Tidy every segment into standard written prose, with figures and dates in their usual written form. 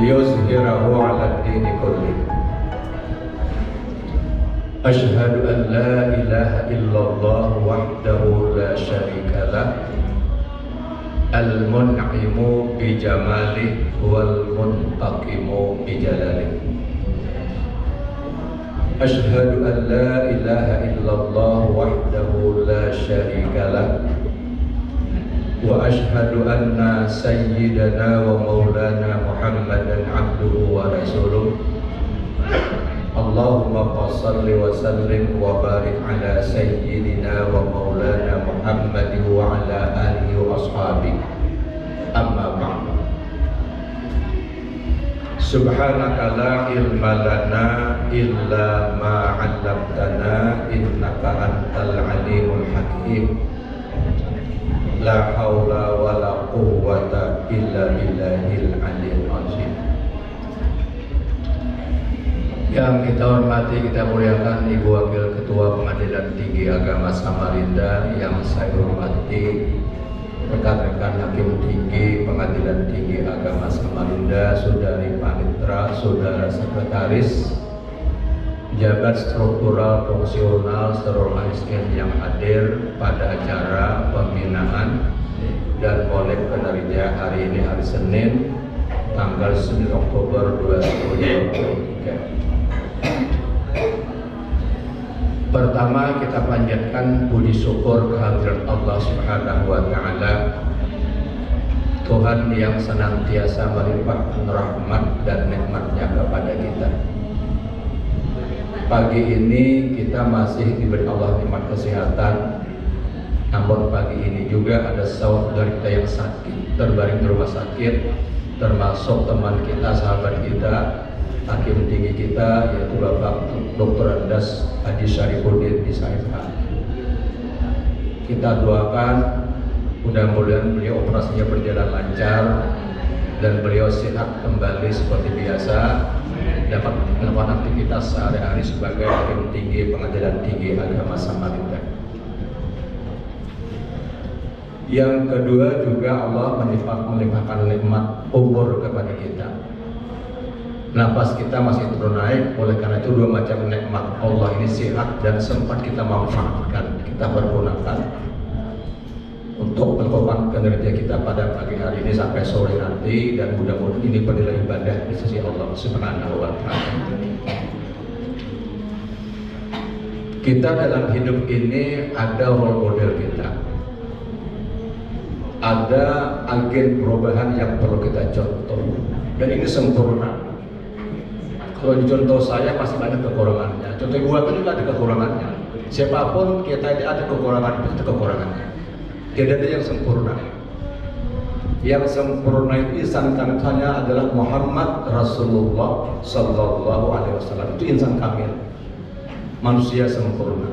liyuzhirahu 'ala ad-dini kullih. Asyhadu an la ilaha illallah wahdahu la syarika lah, al-mun'imu bi jamalih wal muntaqimu bi jalalih. Asyhadu an la ilaha illallah wahdahu la syarika lah, wa asyhadu anna sayyidana wa maulana Muhammadan abduhu wa rasuluh. Allahumma salli wa sallim wa barik ala sayyidina wa maulana Muhammad wa ala alihi wa ashabihi. Amma ba'd. Subhanaka la ilma lana illa ma 'allamtana innaka antal alimul hakim. La haula wa la quwwata illa billahil aliyyil azim. Yang kita hormati, kita muliakan Ibu Wakil Ketua Pengadilan Tinggi Agama Samarinda, yang saya hormati rekan-rekan Hakim Tinggi Pengadilan Tinggi Agama Samarinda, Saudari Panitra, Saudara Sekretaris, pejabat struktural fungsional seluruh ASN yang hadir pada acara pembinaan dan Molek Penerja hari ini, hari Senin, tanggal 9 Oktober 2023. Pertama, kita panjatkan puji syukur kehadirat Allah Subhanahu wa Ta'ala, Tuhan yang senantiasa melimpahkan rahmat dan nikmat-Nya kepada kita. Pagi ini kita masih diberi Allah nikmat kesehatan, namun pagi ini juga ada saudara kita yang sakit, terbaring di rumah sakit, termasuk teman kita, sahabat kita, Hakim Tinggi kita, yaitu Bapak Dr. Andas Haji Syarifuddin Isaifah. Kita doakan mudah-mudahan beliau operasinya berjalan lancar dan beliau sehat kembali seperti biasa, dapat melakukan aktivitas sehari-hari sebagai Hakim Tinggi Pengadilan Tinggi Agama Samarinda. Yang kedua, juga Allah melimpahkan nikmat umur kepada kita. Napas kita masih terus naik, oleh karena itu dua macam nikmat Allah ini, sehat dan sempat kita manfaatkan, kita pergunakan untuk melakukan kinerja kita pada pagi hari ini sampai sore nanti, dan mudah-mudahan ini bernilai ibadah di sisi Allah Subhanahu wa Ta'ala. Kita dalam hidup ini ada role model kita, ada agen perubahan yang perlu kita contoh, dan ini sempurna. Kalau contoh saya masih banyak kekurangannya, contoh Ibu Wakil juga ada kekurangannya. Siapapun kita ini ada kekurangan, itu kekurangannya. Tidak ada yang sempurna. Yang sempurna itu insan kamilnya adalah Muhammad Rasulullah Sallallahu Alaihi Wasallam. Itu insan kamil, manusia sempurna.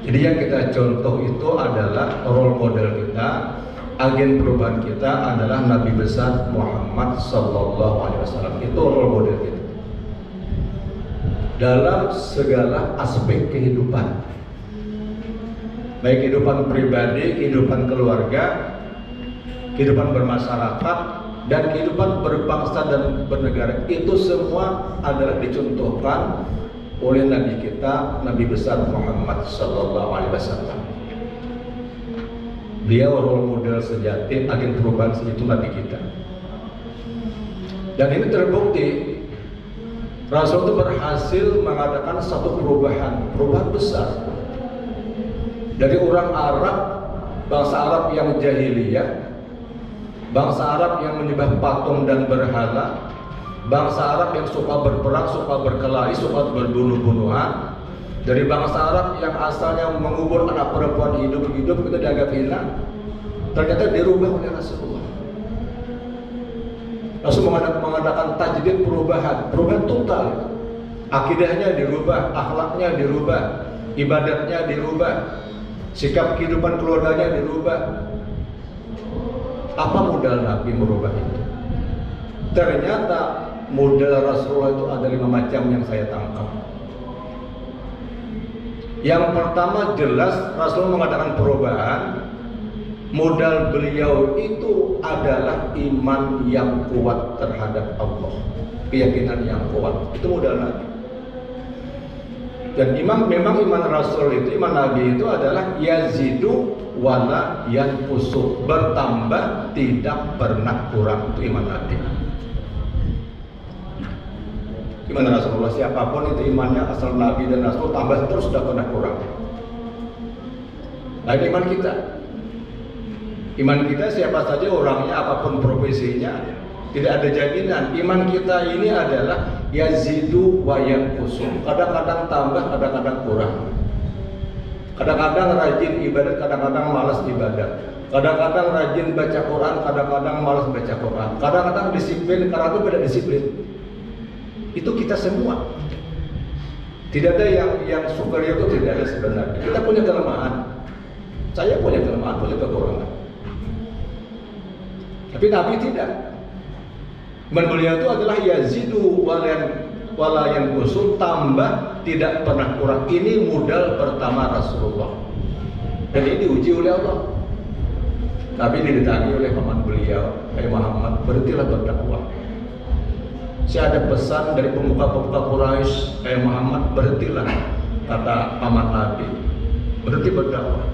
Jadi yang kita contoh itu adalah role model kita. Agen perubahan kita adalah Nabi besar Muhammad Sallallahu Alaihi Wasallam. Itu role model kita dalam segala aspek kehidupan, baik kehidupan pribadi, kehidupan keluarga, kehidupan bermasyarakat, dan kehidupan berbangsa dan bernegara. Itu semua adalah dicontohkan oleh Nabi kita, Nabi besar Muhammad Sallallahu Alaihi Wasallam. Beliau role model sejati, agen perubahan itu Nabi kita. Dan ini terbukti Rasul itu berhasil mengadakan satu perubahan besar. Dari orang Arab, bangsa Arab yang jahiliyah, bangsa Arab yang menyembah patung dan berhala, bangsa Arab yang suka berperang, suka berkelahi, suka berbunuh-bunuhan. Dari bangsa Arab yang asalnya mengubur anak perempuan hidup-hidup, itu dianggap hina, ternyata dirubah oleh Rasulullah. Rasul mengadakan tajdid, perubahan total. Akidahnya dirubah, akhlaknya dirubah, ibadatnya dirubah, sikap kehidupan keluarganya dirubah. Apa modal Nabi merubah itu? Ternyata modal Rasulullah itu ada 5 macam yang saya tangkap. Yang pertama, jelas Rasul mengadakan perubahan modal beliau itu adalah iman yang kuat terhadap Allah, keyakinan yang kuat. Itu modal Nabi. Dan memang iman Rasul itu, iman Nabi itu adalah yazidu wala yanqusu, bertambah tidak pernah kurang. Itu iman Nabi. Iman Rasulullah, siapapun itu imannya, asal Nabi dan Rasul tambah terus, tidak pernah kurang. Nah, ini iman kita. Iman kita siapa saja orangnya, apapun profesinya, tidak ada jaminan. Iman kita ini adalah yazidu wa yanqusu. Kadang-kadang tambah, kadang-kadang kurang. Kadang-kadang rajin ibadat, kadang-kadang malas ibadat. Kadang-kadang rajin baca Quran, kadang-kadang malas baca Quran. Kadang-kadang disiplin, kadang-kadang tidak disiplin. Itu kita semua. Tidak ada yang superior, itu tidak ada sebenarnya. Kita punya kelemahan. Saya punya kelemahan, punya kekurangan. Tapi Nabi tidak. Iman beliau itu adalah yazidu wala yanqusu, tambah tidak pernah kurang. Ini modal pertama Rasulullah. Dan ini diuji oleh Allah. Nabi didatangi oleh paman beliau, "Hai Muhammad, berhentilah berdakwah." Saya ada pesan dari pemuka-pemuka Quraisy, "Hai Muhammad, berhentilah," kata paman Nabi, "berhenti berdakwah."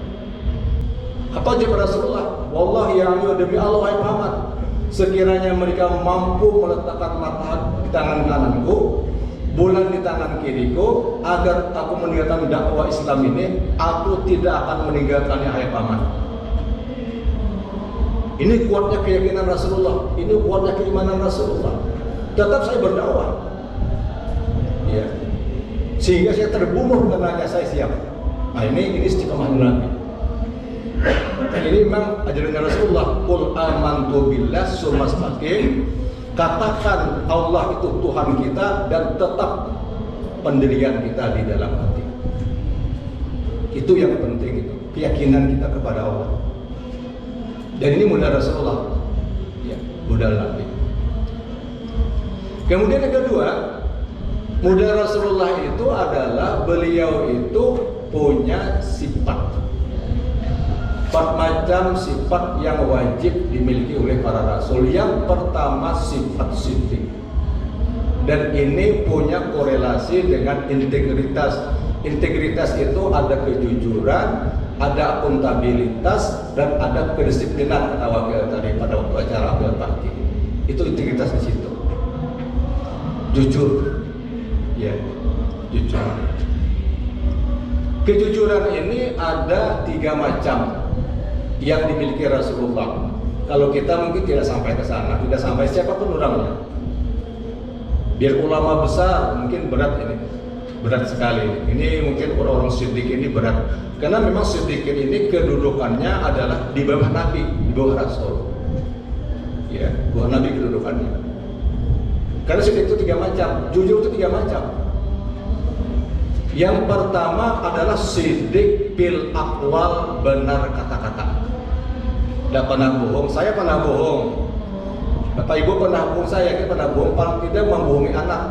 Apa jawab Rasulullah? "Wallahi ya Amir, demi Allah hai Muhammad, sekiranya mereka mampu meletakkan matahari di tangan kananku, bulan di tangan kiriku, agar aku meninggalkan dakwah Islam ini, aku tidak akan meninggalkannya hai paman." Ini kuatnya keyakinan Rasulullah, ini kuatnya keimanan Rasulullah. Tetap saya berdakwah, ya, sehingga saya terbunuh karenanya, saya siap. Nah, ini istiqamah Nabi. Dan ini memang ajaran Rasulullah. Qul amantu billah tsumma istaqim. Katakan Allah itu Tuhan kita dan tetap pendirian kita di dalam hati. Itu yang penting, itu keyakinan kita kepada Allah. Dan ini modal Rasulullah, ya, modal Nabi. Kemudian yang kedua, modal Rasulullah itu adalah beliau itu punya sifat. 4 macam sifat yang wajib dimiliki oleh para rasul. Yang pertama, sifat siddiq. Dan ini punya korelasi dengan integritas. Integritas itu ada kejujuran, ada akuntabilitas, dan ada kedisiplinan, kata wakil tadi pada waktu acara apel pagi. Itu integritas di situ. Jujur, ya, jujur. Kejujuran ini ada 3 macam yang dimiliki Rasulullah. Kalau kita mungkin tidak sampai ke sana, tidak sampai siapapun orangnya. Biar ulama besar mungkin berat ini, berat sekali. Ini mungkin orang-orang siddiq ini berat, karena memang siddiqin ini kedudukannya adalah di bawah Nabi, di bawah Rasul. Ya, bawah Nabi kedudukannya. Karena siddiq itu 3 macam, jujur itu 3 macam. Yang pertama adalah siddiq bil aqwal, benar kata-kata. Tidak pernah bohong. Saya pernah bohong. Bapak Ibu pernah bohong, saya kita pernah bohong. Paling tidak membohongi anak.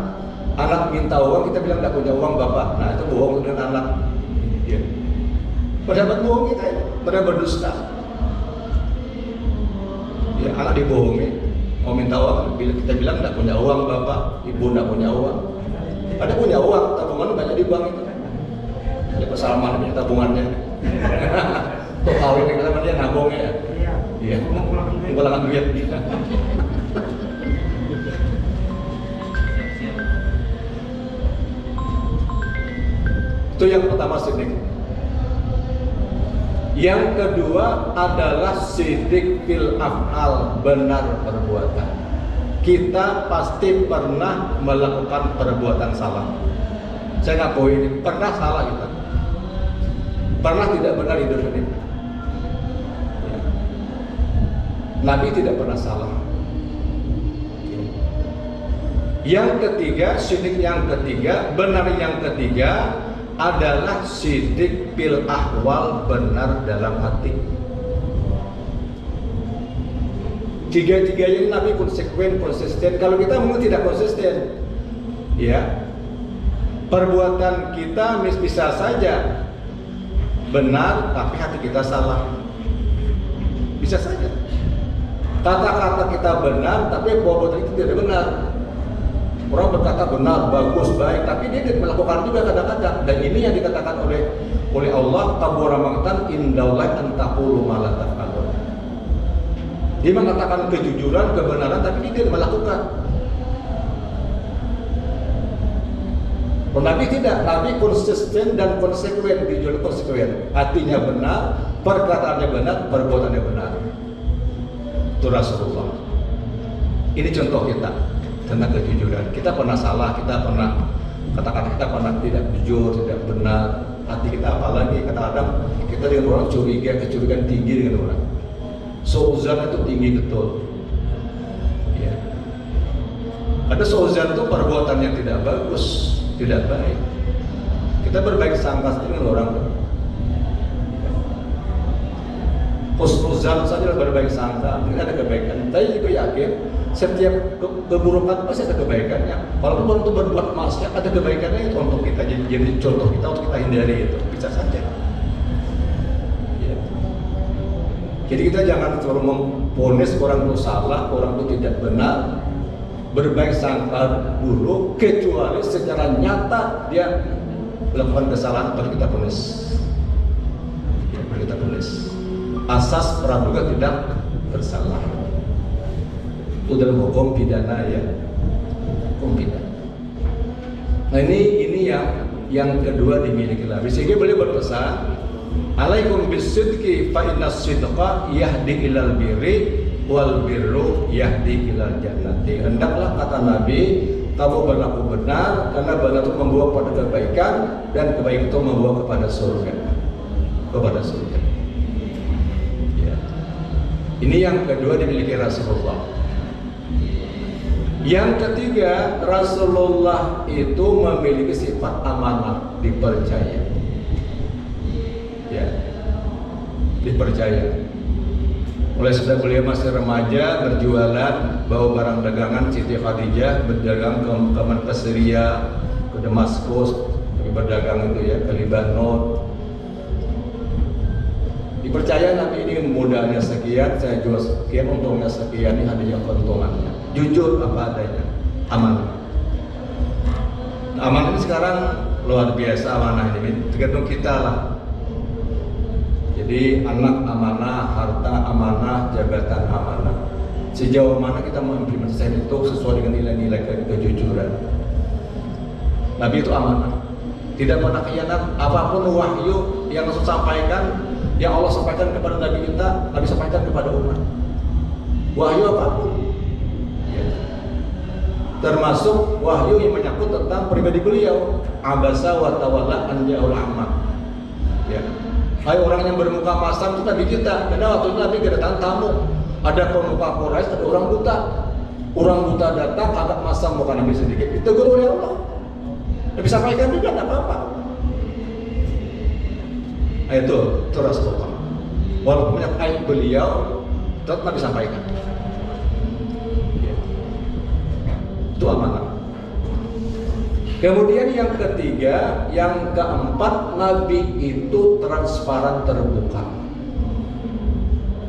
Anak minta uang, kita bilang tidak punya uang Bapak. Nah, itu bohong dengan anak. Ya. Pendapat bohong kita, pada berdusta. Ya, anak dibohongi, mau minta uang, kita bilang tidak punya uang Bapak. Ibu tidak punya uang. Ada punya uang, tabungan banyak di bank itu. Ada pesalman punya tabungannya. Kok kawin dengan dia nabung ya? Iya, mengulangkan duit. Itu yang pertama, siddiq. Yang kedua adalah siddiq fil af'al, benar perbuatan. Kita pasti pernah melakukan perbuatan salah. Saya ngakui ini, pernah salah kita. Pernah tidak benar hidup ini. Nabi tidak pernah salah. Yang ketiga, siddiq yang ketiga, benar yang ketiga adalah siddiq bil ahwal, benar dalam hati. Tiga-tiganya Nabi konsekuen, konsisten. Kalau kita mungkin tidak konsisten, ya, perbuatan kita bisa saja benar, tapi hati kita salah. Bisa saja. Kata-kata kita benar, tapi perbuatan itu tidak benar. Orang berkata benar, bagus, baik, tapi dia tidak melakukan juga kadang-kadang. Dan ini yang dikatakan oleh Allah, kabura maqtan indallahi an taqulu ma la taf'alun. Dia mengatakan kejujuran, kebenaran, tapi dia tidak melakukan. Nabi tidak, Nabi konsisten dan konsekuen, dijual konsekuen. Hatinya benar, perkataannya benar, perbuatannya benar. Itu Rasulullah. Ini contoh kita tentang kejujuran. Kita pernah salah, kita pernah katakan kita pernah tidak jujur, tidak benar. Hati kita apalagi kadang-kadang kita dengan orang curiga, kecurigaan tinggi dengan orang. Suuzan itu tinggi betul. Ya. Ada suuzan itu perbuatan yang tidak bagus, tidak baik. Kita berbaik sangka dengan orang. Husnuzan saja berbaik sangka, tidak ada kebaikan. Saya juga yakin setiap keburukan pasti ada kebaikannya. Walaupun orang itu berbuat maksiat, ada kebaikannya itu untuk kita jadi contoh kita untuk kita hindari itu. Bisa saja. Ya. Jadi kita jangan selalu memvonis orang itu salah, orang itu tidak benar. Berbaik sangka dulu, kecuali secara nyata dia melakukan kesalahan, baru kita vonis. Ya, baru kita vonis. Asas praduga tidak bersalah. Itu dalam hukum pidana ya, hukum pidana. Nah ini yang kedua dimiliki Nabi. Sehingga beliau berpesan, alaikum bisidqi fa inna sidqa yahdi ilal birri wal birru yahdi ilal jannati. Hendaklah kata Nabi, kamu berlaku benar karena benar itu membawa pada kebaikan dan kebaikan itu membawa kepada surga. Kepada surga. Ya. Ini yang kedua dimiliki Rasulullah. Yang ketiga, Rasulullah itu memiliki sifat amanah, dipercaya. Ya, dipercaya. Mulai sejak beliau masih remaja, berjualan, bawa barang dagangan Siti Khadijah, berdagang ke Markas Syria, ke Damaskus, berdagang itu ya, ke Libanon. Dipercaya Nabi ini modalnya sekian, saya jual sekian, untungnya sekian, ini hadiah keuntungannya. Jujur apa adanya, amanah. Amanah ini sekarang luar biasa amanah ini, tergantung kita lah. Jadi anak amanah, harta amanah, jabatan amanah. Sejauh mana kita mengimplementasikan itu sesuai dengan nilai-nilai kejujuran. Nabi itu amanah, tidak pernah khianat. Apapun wahyu yang Rasul sampaikan, yang Allah sampaikan kepada Nabi kita, Nabi sampaikan kepada umat. Wahyu apapun, ya. Termasuk wahyu yang menyangkut tentang pribadi beliau. Abasa wa tawalla an ja'ul amma. Ya. Hai orang yang bermuka masam itu Nabi kita. Karena waktu itu Nabi kedatangan tamu. Ada pemuka Quraisy, ada orang buta. Orang buta datang agak masam muka Nabi sedikit. Ditegur oleh Allah. Nabi sampaikan juga tidak apa-apa. Nah, itu Rasulullah. Walaupun banyak aib beliau, tetap Nabi sampaikan. Ya. Itu amanah. Kemudian yang ketiga, yang keempat, Nabi itu transparan, terbuka.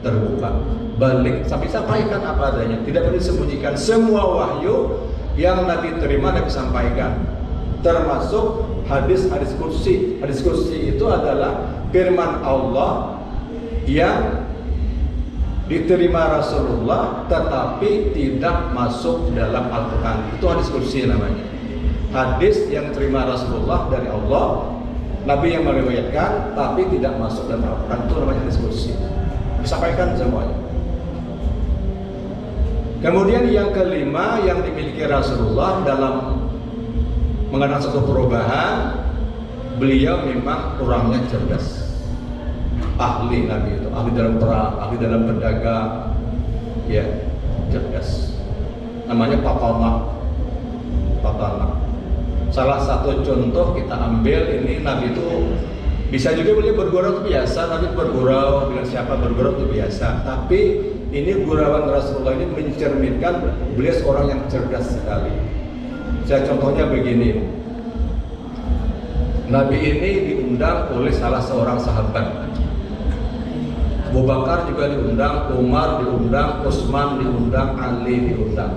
Terbuka, balik, sampai sampaikan apa adanya, tidak perlu disembunyikan. Semua wahyu yang Nabi terima, Nabi sampaikan. Termasuk hadis-hadis kursi. Hadis kursi itu adalah firman Allah yang diterima Rasulullah tetapi tidak masuk dalam Al-Quran. Itu hadis kursi namanya. Hadis yang diterima Rasulullah dari Allah, Nabi yang meriwayatkan tapi tidak masuk dalam Al-Quran, itu namanya hadis kursi. Disampaikan semuanya. Kemudian yang kelima yang dimiliki Rasulullah dalam mengenal satu perubahan, beliau memang orangnya cerdas. Ahli Nabi itu, ahli dalam perang, ahli dalam berdagang, ya, cerdas. Namanya Papama. Salah satu contoh kita ambil ini, Nabi itu bisa juga beliau bergurau itu biasa, Nabi bergurau dengan siapa bergurau itu biasa. Tapi ini gurauan Rasulullah ini mencerminkan beliau seorang yang cerdas sekali. Saya contohnya begini, Nabi ini diundang oleh salah seorang sahabat Abu Bakar juga diundang, Umar diundang, Utsman diundang, Ali diundang.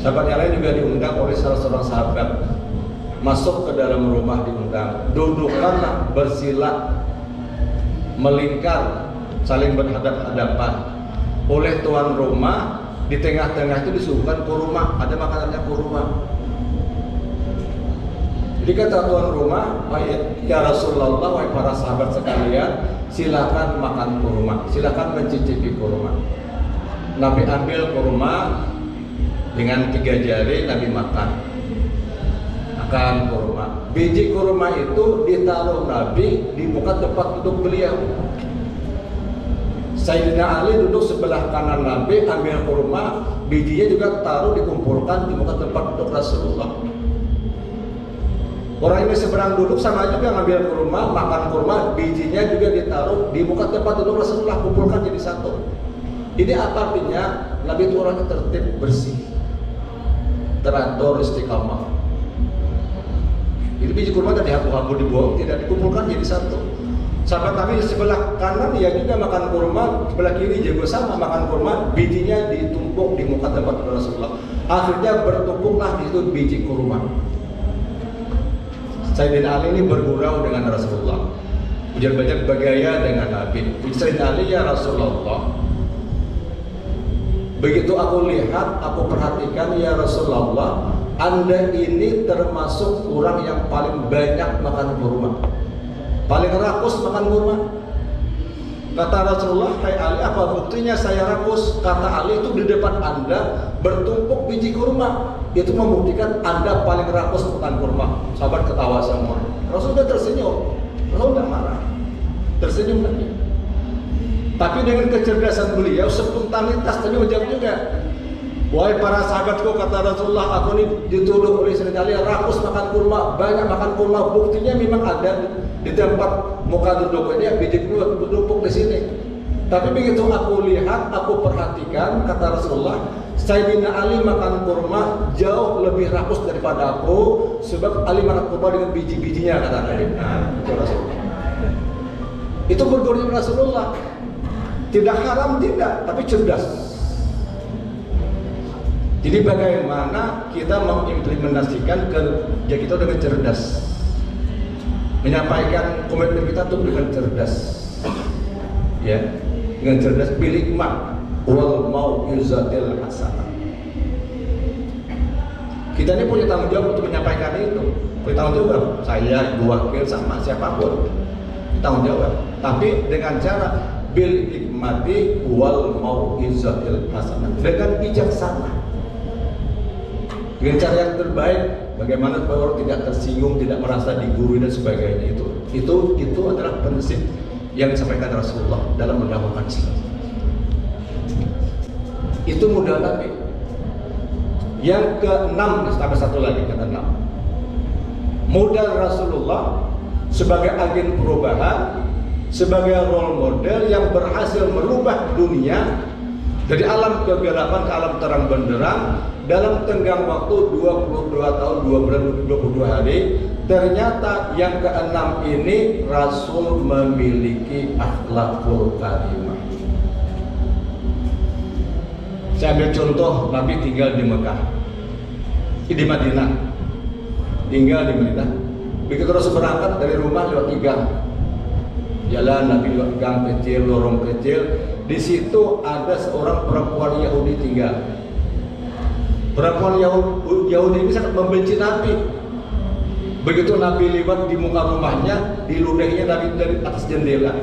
Sahabat yang lain juga diundang oleh salah seorang sahabat. Masuk ke dalam rumah diundang. Dudukkanlah bersila, melingkar, saling berhadap-hadapan. Oleh tuan rumah, di tengah-tengah itu disuguhkan kurma, ada makanannya kurma. Jadi kata tuan rumah, ya Rasulullah, wahai para sahabat sekalian, silakan makan kurma, silakan mencicipi kurma. Nabi ambil kurma dengan 3 jari, Nabi makan kurma. Biji kurma itu ditaruh Nabi di muka tempat duduk beliau. Sayyidina Ali duduk sebelah kanan Nabi, ambil kurma, bijinya juga taruh dikumpulkan di muka tempat duduk Rasulullah. Orang ini seberang duduk sama juga ngambil kurma, makan kurma, bijinya juga ditaruh di muka tempat duduk Rasulullah, kumpulkan jadi satu. Ini apa artinya? Nabi itu orangnya tertib, bersih, teratur, istiqamah. Jadi biji kurma tadi habu-habu dibuang, tidak dikumpulkan jadi satu. Sahabat Nabi sebelah kanan dia juga makan kurma, sebelah kiri juga sama makan kurma, bijinya ditumpuk di muka tempat Rasulullah. Akhirnya bertumpuklah di situ biji kurma. Sayyidina Ali ini bergurau dengan Rasulullah, ujar-ujar bergaya dengan Nabi. Sayyidina Ali, ya Rasulullah, begitu aku lihat, aku perhatikan, ya Rasulullah, Anda ini termasuk orang yang paling banyak makan kurma, paling rakus makan kurma. Kata Rasulullah, hai Ali, apa buktinya saya rakus? Kata Ali, itu di depan Anda bertumpuk biji kurma, itu membuktikan Anda paling rakus makan kurma. Sahabat ketawa semua. Rasul sudah tersenyum, Rasul tidak marah, tersenyum lagi. Tapi dengan kecerdasan beliau, spontanitas tadi menjawab juga. Wahai para sahabatku, kata Rasulullah, aku ini dituduh oleh Sayyidina Ali rakus makan kurma, banyak makan kurma. Buktinya memang ada di tempat muka duduk ini, biji kurma bertumpuk di sini. Tapi begitu aku lihat, aku perhatikan, kata Rasulullah, Sayyidina Ali makan kurma jauh lebih rakus daripada aku, sebab Ali makan kurma dengan biji-bijinya, kata Nabi. Itu Rasulullah. Itu bergurau Rasulullah. Tidak haram, tidak, tapi cerdas. Jadi bagaimana kita mengimplementasikan kerja kita dengan cerdas, menyampaikan komitmen kita tuh dengan cerdas, ya, dengan cerdas, bilikmah wal mau'izatil hasanah. Kita ini punya tanggung jawab untuk menyampaikan itu, punya tanggung jawab. Saya, wakil, sama siapapun, tanggung jawab. Tapi dengan cara bil hikmati wal mau'izatil hasanah, dengan bijaksana. Dengan cara yang terbaik, bagaimana supaya orang tidak tersinggung, tidak merasa digurui dan sebagainya. Itu adalah prinsip yang disampaikan Rasulullah dalam mendakwakan Islam. Itu modal Nabi. Yang keenam, tambah satu lagi, kata 6. Modal Rasulullah sebagai agen perubahan, sebagai role model yang berhasil merubah dunia dari alam kegelapan ke alam terang benderang dalam tenggang waktu 22 tahun 2 bulan 22 hari. Ternyata yang keenam ini Rasul memiliki akhlakul karimah. Saya ambil contoh, Nabi tinggal di Mekah, di Madinah, tinggal di Madinah. Begitu Rasul berangkat dari rumah lewat gang, jalan Nabi lewat gang kecil, lorong kecil. Di situ ada seorang perempuan Yahudi tinggal. Perempuan Yahudi ini sangat membenci Nabi. Begitu Nabi lewat di muka rumahnya, diludahinya Nabi dari atas jendela.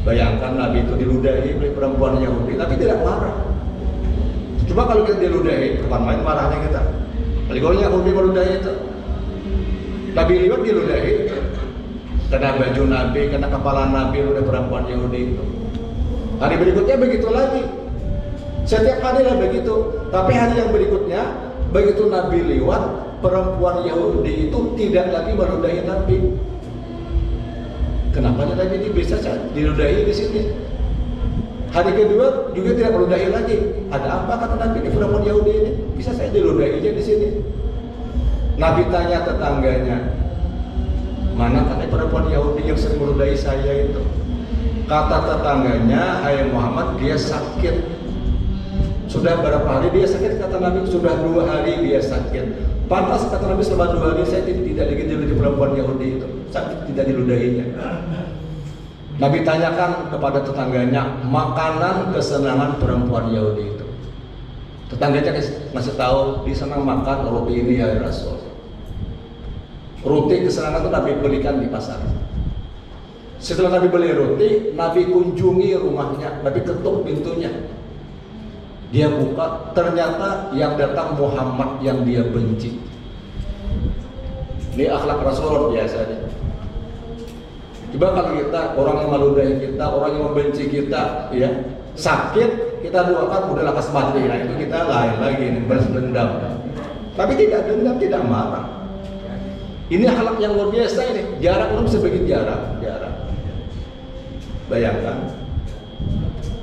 Bayangkan Nabi itu diludahi oleh perempuan Yahudi, Nabi tidak marah. Cuma kalau kita diludahi, bukan main marahnya kita. Kalau Yahudi meludahi itu, Nabi lewat diludahi, kena baju Nabi, kena kepala Nabi oleh perempuan Yahudi itu. Hari berikutnya begitu lagi. Setiap hari lah begitu. Tapi hari yang berikutnya, begitu Nabi lewat, perempuan Yahudi itu tidak lagi meludahi Nabi. Kenapa Nabi ini bisa diludahi di sini? Hari kedua juga tidak meludahi lagi. Ada apa kata Nabi di perempuan Yahudi ini? Bisa saya diludahinya di sini? Nabi tanya tetangganya, mana katanya perempuan Yahudi yang sering meludahi saya itu? Kata tetangganya, "Hai Muhammad, dia sakit." Sudah berapa hari dia sakit? Kata Nabi, sudah 2 hari dia sakit. Pantas kata Nabi, selama 2 hari saya tidak digendong di perempuan Yahudi itu, sakit tidak diludahinya. Nabi tanyakan kepada tetangganya makanan kesenangan perempuan Yahudi itu. Tetangganya masih tahu dia senang makan roti ini ya Rasul. Roti kesenangan itu Nabi belikan di pasar. Setelah Nabi beli roti, Nabi kunjungi rumahnya, Nabi ketuk pintunya. Dia buka, ternyata yang datang Muhammad yang dia benci. Ini akhlak Rasulullah biasanya. Coba kalau kita, orang yang meludahi kita, orang yang membenci kita, ya sakit, kita doakan udah lekas mati. Nah itu kita lain lagi, balas dendam. Tapi tidak dendam, tidak marah. Ini akhlak yang luar biasa ini. Jarak orang bisa bikin jarak. Bayangkan,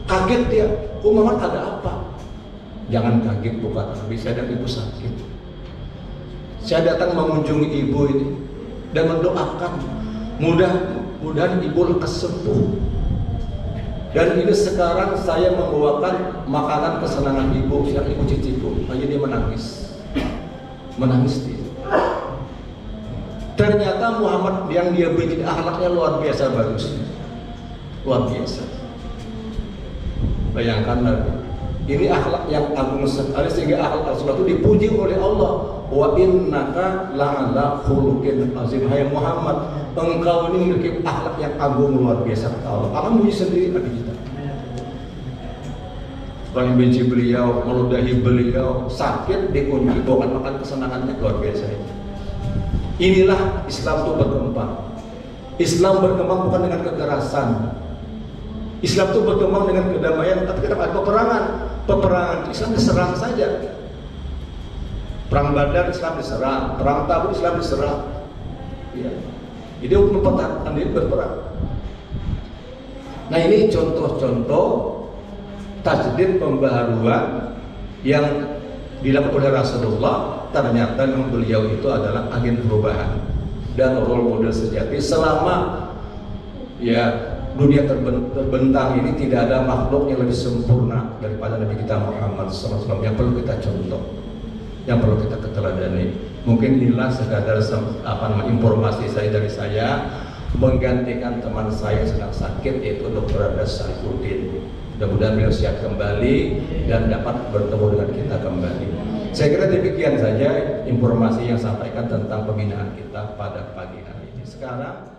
kaget dia, Muhammad ada apa? Jangan kaget, bukan Nabi, saya dan ibu sakit. Saya datang mengunjungi ibu ini dan mendoakan mudah-mudahan ibu lekas sembuh. Dan ini sekarang saya membawakan makanan kesenangan ibu yang ibu cicipu. Hanya dia menangis dia. Ternyata Muhammad yang dia benci akhlaknya luar biasa bagusnya, luar biasa. Bayangkan Nabi. Ini akhlak yang agung sekali sehingga akhlak Rasulullah itu dipuji oleh Allah. Wa innaka la'ala khuluqin azim. Hai Muhammad, engkau ini memiliki akhlak yang agung luar biasa kata Allah. Allah muji sendiri Nabi kita. Orang yang benci beliau, meludahi beliau, sakit dikunjungi, bawakan makan kesenangannya luar biasa. Inilah Islam itu berkembang. Islam berkembang bukan dengan kekerasan. Islam itu berkembang dengan kedamaian, tapi kita ada peperangan Islam diserang saja. Perang Badar Islam diserang, perang Tabuk Islam diserang. Ya. Jadi untuk mempertahankan diri berperang. Nah ini contoh-contoh tajdid pembaharuan yang dilakukan oleh Rasulullah. Ternyata memang beliau itu adalah agen perubahan dan role model sejati. Selama ya dunia terbentang ini tidak ada makhluk yang lebih sempurna daripada Nabi kita Muhammad SAW yang perlu kita contoh, yang perlu kita keteladani. Mungkin inilah sekadar informasi dari saya menggantikan teman saya yang sedang sakit, yaitu Dr. Adas Saifuddin. Mudah-mudahan beliau siap kembali dan dapat bertemu dengan kita kembali. Saya kira demikian saja informasi yang sampaikan tentang pembinaan kita pada pagi hari ini. Sekarang